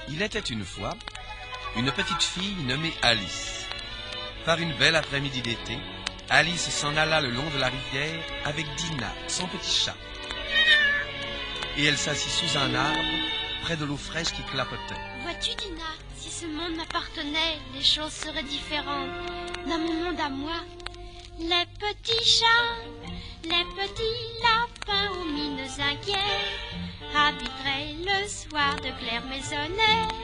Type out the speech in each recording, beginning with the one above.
Il était une fois une petite fille nommée Alice. Par une belle après-midi d'été, Alice s'en alla le long de la rivière avec Dinah, son petit chat. Et elle s'assit sous un arbre, près de l'eau fraîche qui clapotait. Vois-tu, Dinah, si ce monde m'appartenait, les choses seraient différentes. Dans mon monde à moi, les petits chats, les petits lapins aux mines inquiets habiteraient le soir de clairs maisonnettes.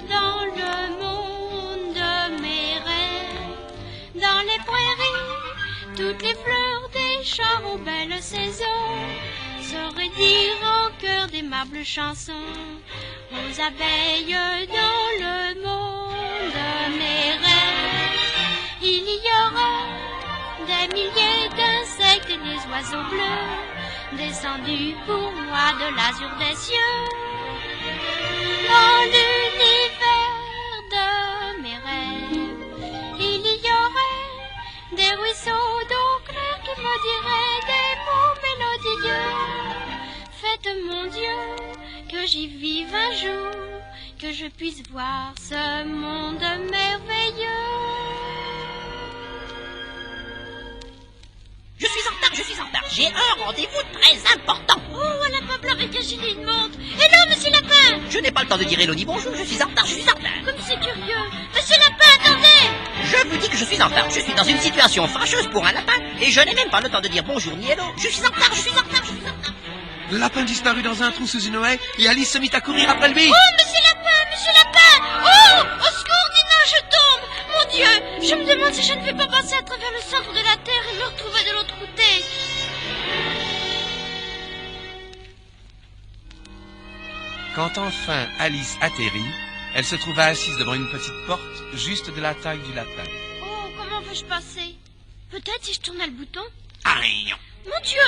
Dans le monde de mes rêves, dans les prairies, toutes les fleurs des champs aux belles saisons sauraient dire en chœur d'aimables chansons aux abeilles dans le monde de mes rêves. Il y aura des milliers d'insectes et des oiseaux bleus descendus pour moi de l'azur des cieux. Dans l'univers de mes rêves, il y aurait des ruisseaux d'eau claire qui me diraient des mots mélodieux. Faites, mon Dieu, que j'y vive un jour, que je puisse voir ce monde merveilleux. Je suis en retard. J'ai un rendez-vous très important. Oh, un lapin blanc avec un gilet et une montre. Hello, monsieur Lapin. Je n'ai pas le temps de dire hello ni bonjour, je suis en retard. Comme c'est curieux. Monsieur Lapin, attendez. Je vous dis que je suis en retard. Je suis dans une situation fâcheuse pour un lapin et je n'ai même pas le temps de dire bonjour ni hello. Je suis en retard. Le lapin disparut dans un trou sous une haie et Alice se mit à courir après lui. Oh, monsieur Lapin. Oh, au secours, Dinah, je tombe. Mon Dieu, je me demande si je ne vais pas passer à travers le centre de la Terre et me retrouver de l'autre côté. Quand enfin Alice atterrit, elle se trouva assise devant une petite porte juste de la taille du lapin. Oh, comment vais-je passer? Peut-être si je tournais le bouton? Rien. Mon Dieu,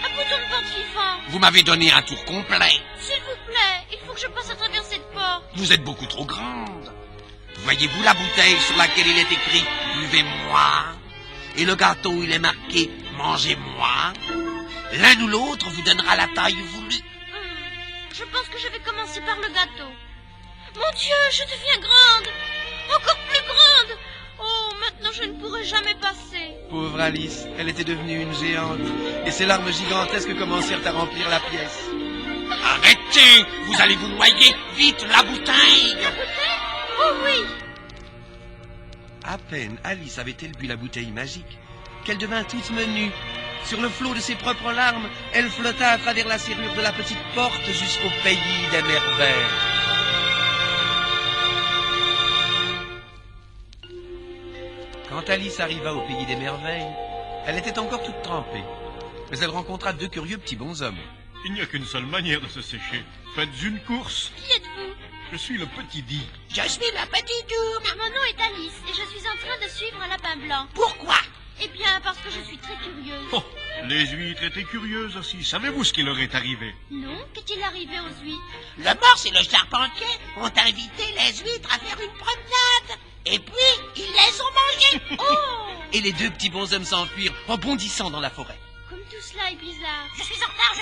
un bouton de porte vivant. Vous m'avez donné un tour complet. S'il vous plaît, il faut que je passe à travers cette porte. Vous êtes beaucoup trop grande. Voyez-vous la bouteille sur laquelle il est écrit « Buvez-moi » et le gâteau où il est marqué « Mangez-moi ». L'un ou l'autre vous donnera la taille voulue. Je pense que je vais commencer par le gâteau. Mon Dieu, je deviens grande. Encore plus grande. Oh, maintenant je ne pourrai jamais passer. Pauvre Alice, elle était devenue une géante et ses larmes gigantesques commencèrent à remplir la pièce. Arrêtez, vous allez vous noyer. Vite, la bouteille. La bouteille? Oh oui. À peine Alice avait-elle bu la bouteille magique qu'elle devint toute menue. Sur le flot de ses propres larmes, elle flotta à travers la serrure de la petite porte jusqu'au pays des merveilles. Quand Alice arriva au pays des merveilles, elle était encore toute trempée. Mais elle rencontra deux curieux petits bonshommes. Il n'y a qu'une seule manière de se sécher. Faites une course. Qui êtes-vous? Je suis le petit Di. Je suis la petite Doum. Mon nom est Alice et je suis en train de suivre un lapin blanc. Pourquoi? Eh bien, parce que je suis très curieuse. Oh, les huîtres étaient curieuses aussi. Savez-vous ce qui leur est arrivé? Non, qu'est-il arrivé aux huîtres? Le morse et le charpentier ont invité les huîtres à faire une promenade. Et puis, ils les ont mangées. Oh! Et les deux petits bonshommes s'enfuirent en bondissant dans la forêt. Comme tout cela est bizarre. Je suis en retard.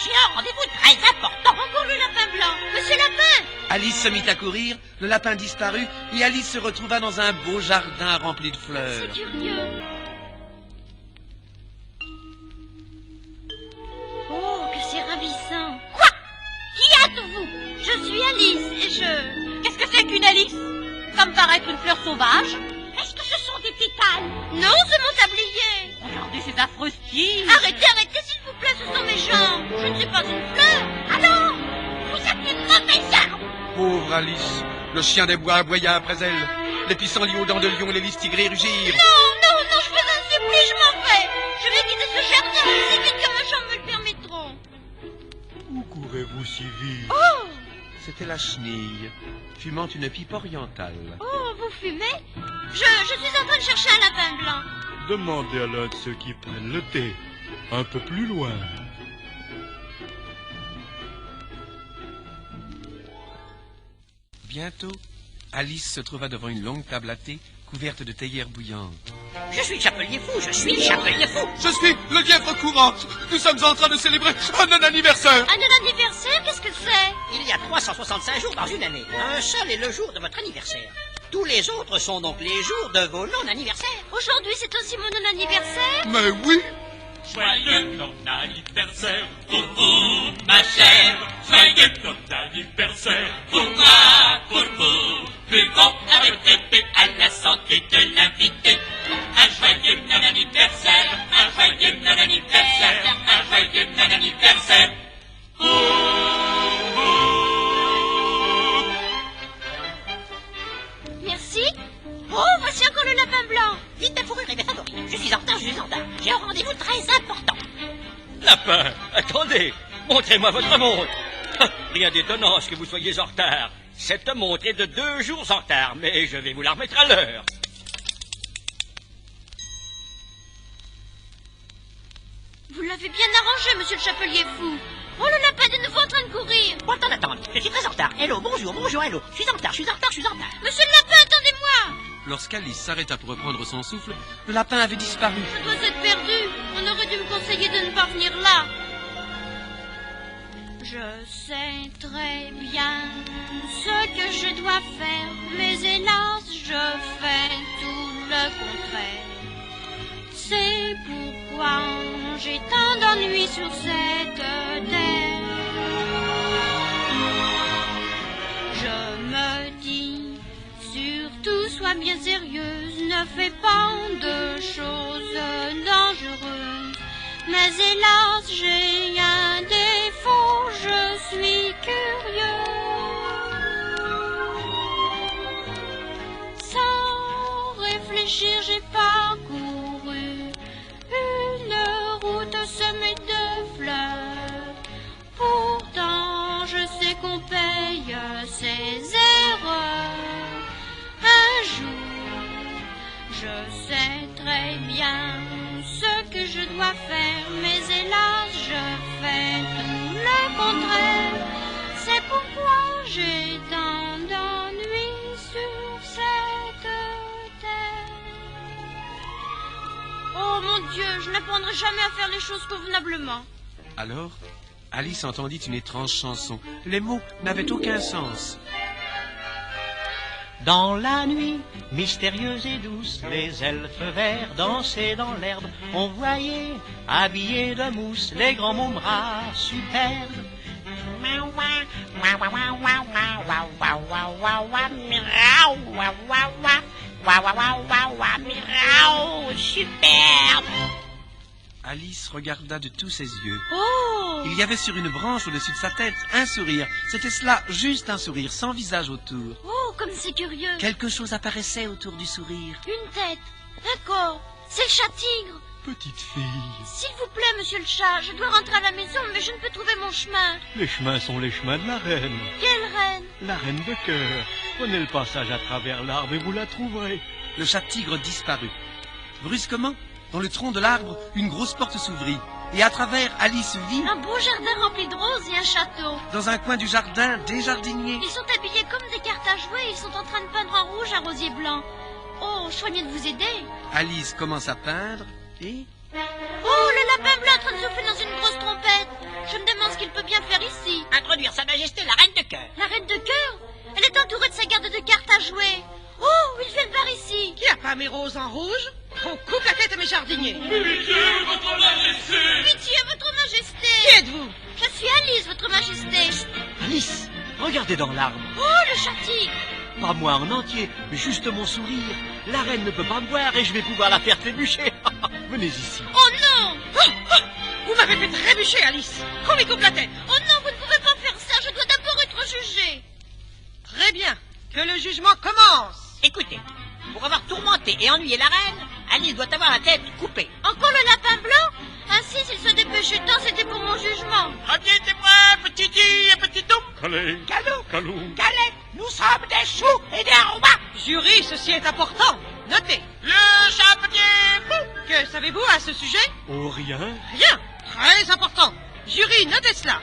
J'ai un rendez-vous très important. Encore le lapin blanc. Monsieur Lapin! Alice se mit à courir, le lapin disparut et Alice se retrouva dans un beau jardin rempli de fleurs. C'est curieux. Oh, que c'est ravissant. Quoi? Qui êtes-vous? Je suis Alice et je... Qu'est-ce que c'est qu'une Alice? Comme paraître une fleur sauvage? Est-ce que ce sont des pétales? Non, c'est mon tablier. Regardez ces affreuses tiges. Arrêtez, s'il vous plaît, ce sont mes jambes. Je ne suis pas une fleur. Alors, vous êtes une mauvaise arme. Pauvre Alice, le chien des bois aboya après elle. Les pissenlits aux dents de lion et les lys tigrés rugirent. Non, je fais un supplice, je m'en vais. Je vais quitter ce jardin aussi vite que mes jambes me le permettront. Où courez-vous si vite? Oh! C'était la chenille, fumant une pipe orientale. Oh, vous fumez? Je suis en train de chercher un lapin blanc. Demandez à l'un de ceux qui prennent le thé. Un peu plus loin. Bientôt, Alice se trouva devant une longue table à thé couvertes de théière bouillante. Je suis le chapelier fou, je suis le chapelier fou. Je suis le lièvre courant. Nous sommes en train de célébrer un anniversaire. Un anniversaire, qu'est-ce que c'est? Il y a 365 jours dans une année. Un seul est le jour de votre anniversaire. Tous les autres sont donc les jours de vos non-anniversaires. Aujourd'hui, c'est aussi mon non-anniversaire? Mais oui. Joyeux non-anniversaire pour vous, ma chère. Joyeux non-anniversaire pour moi, pour vous. Buvons avec épée à la santé de l'invité. Un joyeux non-anniversaire, un joyeux non-anniversaire, un joyeux non-anniversaire pour vous. Merci. Oh, voici encore le lapin blanc. Vite ta fourrure et mes favoris. Je suis en retard, je suis en retard. J'ai un rendez-vous très important. Lapin, attendez, montrez-moi votre montre. Rien d'étonnant à ce que vous soyez en retard. Cette montre est de 2 jours en retard, mais je vais vous la remettre à l'heure. Vous l'avez bien arrangé, monsieur le chapelier fou. Oh, le lapin est de nouveau en train de courir. Pas le temps d'attendre. Je suis très en retard. Hello, bonjour, bonjour, hello. Je suis en retard, je suis en retard, je suis en retard. Monsieur le lapin, attendez-moi. Lorsqu'Alice s'arrêta pour reprendre son souffle, le lapin avait disparu. Je dois être perdu. On aurait dû me conseiller de ne pas venir là. Je sais très bien ce que je dois faire, mais hélas, je fais tout le contraire. C'est pourquoi j'ai tant d'ennuis sur cette terre. Je me dis, surtout sois bien sérieuse, ne fais pas de choses dangereuses. Mais hélas, j'ai un défaut, je suis curieux. Sans réfléchir, j'ai parcouru une route semée de fleurs. Pourtant, je sais qu'on paye ses erreurs. Un jour, je sais très bien ce que je dois faire, mais hélas, je fais tout le contraire. C'est pourquoi j'ai tant d'ennuis sur cette terre. Oh mon Dieu, je n'apprendrai jamais à faire les choses convenablement. Alors, Alice entendit une étrange chanson. Les mots n'avaient aucun sens. Dans la nuit, mystérieuse et douce, les elfes verts dansaient dans l'herbe. On voyait, habillés de mousse, les grands mômes rats superbes. Superbe. Alice regarda de tous ses yeux. Oh! Il y avait sur une branche au-dessus de sa tête un sourire. C'était cela, juste un sourire, sans visage autour. Oh, comme c'est curieux. Quelque chose apparaissait autour du sourire. Une tête, un corps. C'est le chat-tigre. Petite fille, S'il vous plaît, monsieur le chat, je dois rentrer à la maison, mais je ne peux trouver mon chemin. les chemins sont les chemins de la reine. Quelle reine? La reine de cœur. Prenez le passage à travers l'arbre et vous la trouverez. Le chat-tigre disparut. Brusquement, dans le tronc de l'arbre, une grosse porte s'ouvrit. Et à travers, Alice vit, Un beau jardin rempli de roses et un château. dans un coin du jardin, des jardiniers. Ils sont habillés comme des cartes à jouer, ils sont en train de peindre en rouge un rosier blanc. Oh, je ferais mieux de vous aider. Alice commence à peindre et... Oh, le lapin blanc en train de souffler dans une grosse trompette. Je me demande ce qu'il peut bien faire ici. Introduire Sa Majesté la Reine de Cœur. La reine de cœur? Elle est entourée de sa garde de cartes à jouer. Oh, ils viennent par ici. Qui a pas mes roses en rouge? On coupe la tête à mes jardiniers. Pitié, votre majesté. Pitié, votre majesté. Qui êtes-vous? Je suis Alice, votre majesté. Alice, regardez dans l'arbre. Oh, le chat-tigre. Pas moi en entier, mais juste mon sourire. La reine ne peut pas me voir et je vais pouvoir la faire trébucher. Venez ici. Oh non. Vous m'avez fait trébucher, Alice. Qu'on lui coupe la tête. Oh non, vous ne pouvez pas faire ça. Je dois d'abord être jugée. Très bien. Que le jugement commence. Écoutez, pour avoir tourmenté et ennuyé la reine, Alice doit avoir la tête coupée. Encore le lapin blanc? Ainsi, s'il se dépêchait tant, c'était pour mon jugement. Premier témoin, petit dit et petit doux. Calais, Calou, Calou. Calais, nous sommes des choux et des rois. Jury, ceci est important. Notez. Le chapelier fou. Que savez-vous à ce sujet? Oh, rien. Rien. Très important. Jury, notez cela.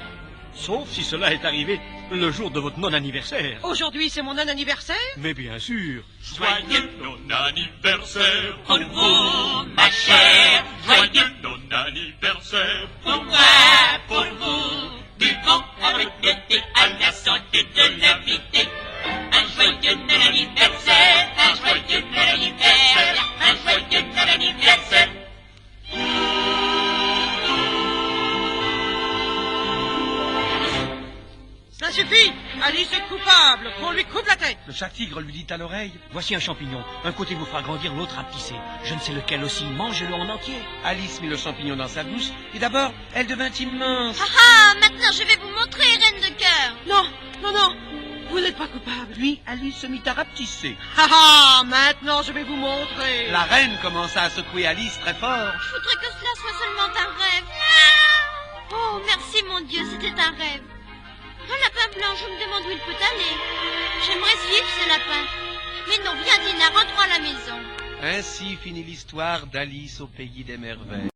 Sauf si cela est arrivé le jour de votre non-anniversaire. Aujourd'hui, c'est mon non-anniversaire? Mais bien sûr. Joyeux non-anniversaire pour vous, ma chère. Joyeux non-anniversaire pour moi, pour vous. Buvons avec le thé à la santé de l'invité. Un joyeux non-anniversaire, un joyeux non-anniversaire, un joyeux non-anniversaire. Ça suffit! Alice est coupable! Qu'on lui coupe la tête! Le chat-tigre lui dit à l'oreille. Voici un champignon. Un côté vous fera grandir, l'autre rapetisser. Je ne sais lequel aussi. Mangez-le en entier. Alice mit le champignon dans sa bouche et d'abord, elle devint immense. Ah ah, maintenant je vais vous montrer, reine de cœur. Non, non, non! Vous n'êtes pas coupable! Puis Alice se mit à rapetisser. Ah ah! Maintenant je vais vous montrer! La reine commença à secouer Alice très fort. Je voudrais que cela soit seulement un rêve. Oh, merci mon Dieu, c'était un rêve. Un lapin blanc, je me demande où il peut aller. J'aimerais suivre ce lapin. Mais non, viens Dina, rentrons à la maison. Ainsi finit l'histoire d'Alice au pays des merveilles.